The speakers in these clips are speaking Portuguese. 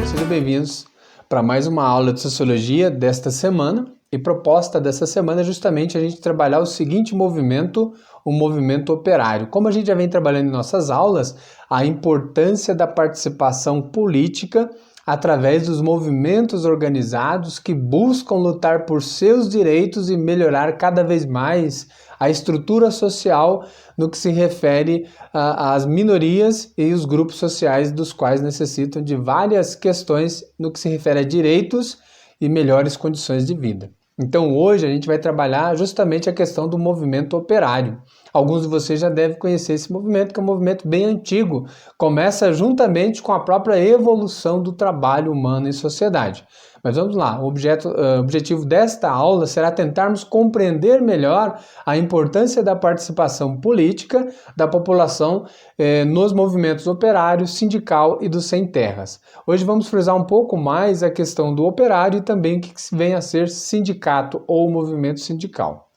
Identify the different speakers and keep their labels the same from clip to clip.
Speaker 1: Sejam bem-vindos para mais uma aula de Sociologia desta semana. E proposta dessa semana é justamente a gente trabalhar o seguinte movimento, o movimento operário. Como a gente já vem trabalhando em nossas aulas, a importância da participação política através dos movimentos organizados que buscam lutar por seus direitos e melhorar cada vez mais a estrutura social no que se refere às minorias e os grupos sociais dos quais necessitam de várias questões no que se refere a direitos e melhores condições de vida. Então hoje a gente vai trabalhar justamente a questão do movimento operário. Alguns de vocês já devem conhecer esse movimento, que é um movimento bem antigo. Começa juntamente com a própria evolução do trabalho humano em sociedade. Mas vamos lá, o objetivo desta aula será tentarmos compreender melhor a importância da participação política da população nos movimentos operário, sindical e dos sem-terras. Hoje vamos frisar um pouco mais a questão do operário e também o que vem a ser sindicato ou movimento sindical.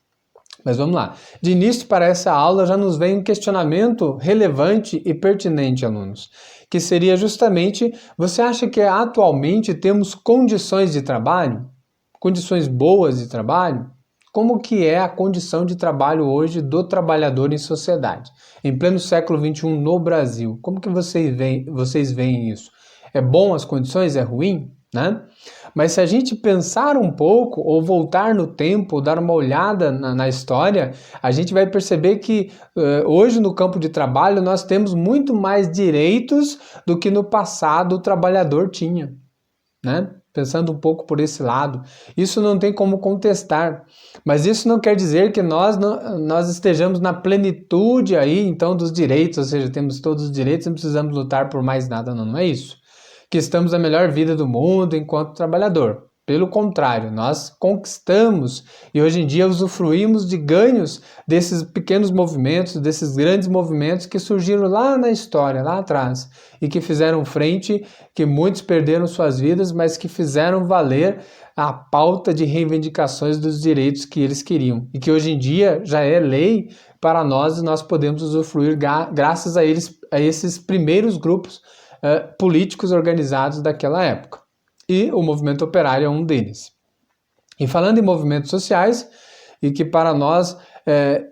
Speaker 1: Mas vamos lá. De início para essa aula já nos vem um questionamento relevante e pertinente, alunos, que seria justamente, você acha que atualmente temos condições de trabalho? Condições boas de trabalho? Como que é a condição de trabalho hoje do trabalhador em sociedade? Em pleno século XXI no Brasil, como que vocês veem isso? É bom as condições? É ruim? Né? Mas se a gente pensar um pouco, ou voltar no tempo, dar uma olhada na história, a gente vai perceber que hoje no campo de trabalho nós temos muito mais direitos do que no passado o trabalhador tinha, né? Pensando um pouco por esse lado, isso não tem como contestar, mas isso não quer dizer que nós estejamos na plenitude aí, então, dos direitos, ou seja, temos todos os direitos e não precisamos lutar por mais nada, não é isso. Que estamos na melhor vida do mundo enquanto trabalhador. Pelo contrário, nós conquistamos e hoje em dia usufruímos de ganhos desses pequenos movimentos, desses grandes movimentos que surgiram lá na história, lá atrás, e que fizeram frente, que muitos perderam suas vidas, mas que fizeram valer a pauta de reivindicações dos direitos que eles queriam, e que hoje em dia já é lei para nós e nós podemos usufruir graças a esses primeiros grupos políticos organizados daquela época. E o movimento operário é um deles. E falando em movimentos sociais, e que para nós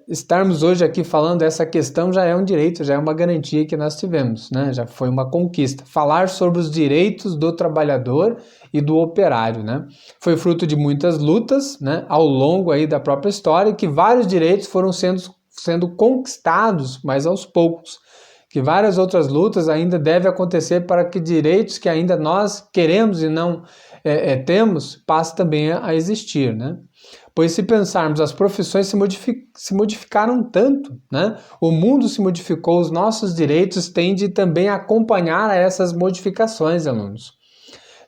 Speaker 1: estarmos hoje aqui falando dessa questão já é um direito, já é uma garantia que nós tivemos, né? Já foi uma conquista. Falar sobre os direitos do trabalhador e do operário, né? Foi fruto de muitas lutas, né, ao longo aí da própria história, que vários direitos foram sendo conquistados, mas aos poucos. Que várias outras lutas ainda devem acontecer para que direitos que ainda nós queremos e não temos passem também a existir, né? Pois se pensarmos, as profissões se modificaram tanto, né? O mundo se modificou, os nossos direitos tendem também a acompanhar a essas modificações, alunos.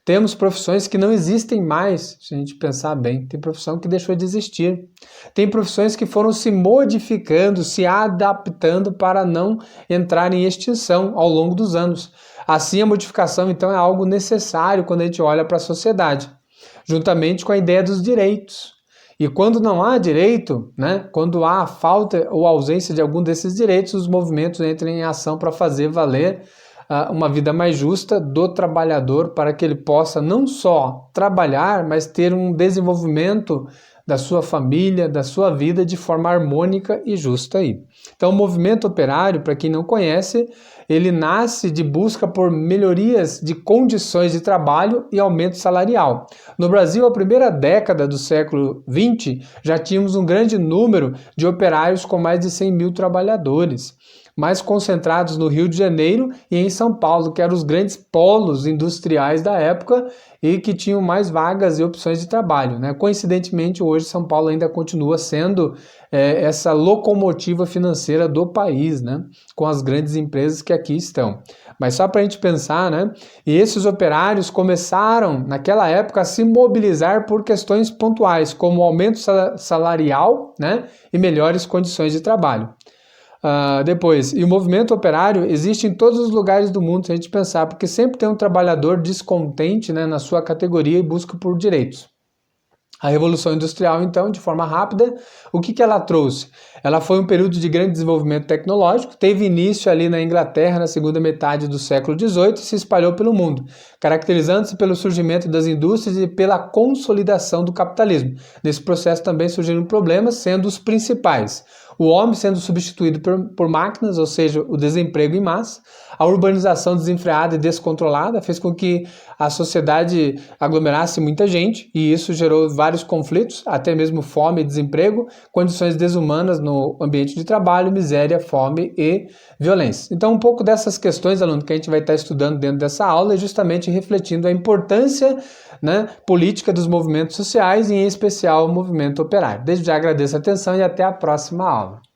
Speaker 1: Temos profissões que não existem mais, se a gente pensar bem. Tem profissão que deixou de existir. Tem profissões que foram se modificando, se adaptando para não entrar em extinção ao longo dos anos. Assim, a modificação, então, é algo necessário quando a gente olha para a sociedade, juntamente com a ideia dos direitos. E quando não há direito, né, quando há a falta ou ausência de algum desses direitos, os movimentos entram em ação para fazer valer uma vida mais justa do trabalhador, para que ele possa não só trabalhar, mas ter um desenvolvimento da sua família, da sua vida de forma harmônica e justa aí. Então o movimento operário, para quem não conhece, ele nasce de busca por melhorias de condições de trabalho e aumento salarial. No Brasil, a primeira década do século XX, já tínhamos um grande número de operários com mais de 100 mil trabalhadores, mais concentrados no Rio de Janeiro e em São Paulo, que eram os grandes polos industriais da época e que tinham mais vagas e opções de trabalho, né? Coincidentemente, hoje São Paulo ainda continua sendo essa locomotiva financeira do país, né? Com as grandes empresas que aqui estão. Mas só para a gente pensar, né? E esses operários começaram, naquela época, a se mobilizar por questões pontuais, como aumento salarial, né? E melhores condições de trabalho. Depois, e o movimento operário existe em todos os lugares do mundo, se a gente pensar, porque sempre tem um trabalhador descontente, né, na sua categoria e busca por direitos. A Revolução Industrial, então, de forma rápida, o que ela trouxe? Ela foi um período de grande desenvolvimento tecnológico, teve início ali na Inglaterra na segunda metade do século XVIII e se espalhou pelo mundo, caracterizando-se pelo surgimento das indústrias e pela consolidação do capitalismo. Nesse processo também surgiram problemas, sendo os principais: o homem sendo substituído por máquinas, ou seja, o desemprego em massa, a urbanização desenfreada e descontrolada fez com que a sociedade aglomerasse muita gente e isso gerou vários conflitos, até mesmo fome e desemprego, condições desumanas no ambiente de trabalho, miséria, fome e violência. Então, um pouco dessas questões, aluno, que a gente vai estar estudando dentro dessa aula é justamente refletindo a importância, né, política dos movimentos sociais e, em especial, o movimento operário. Desde já agradeço a atenção e até a próxima aula.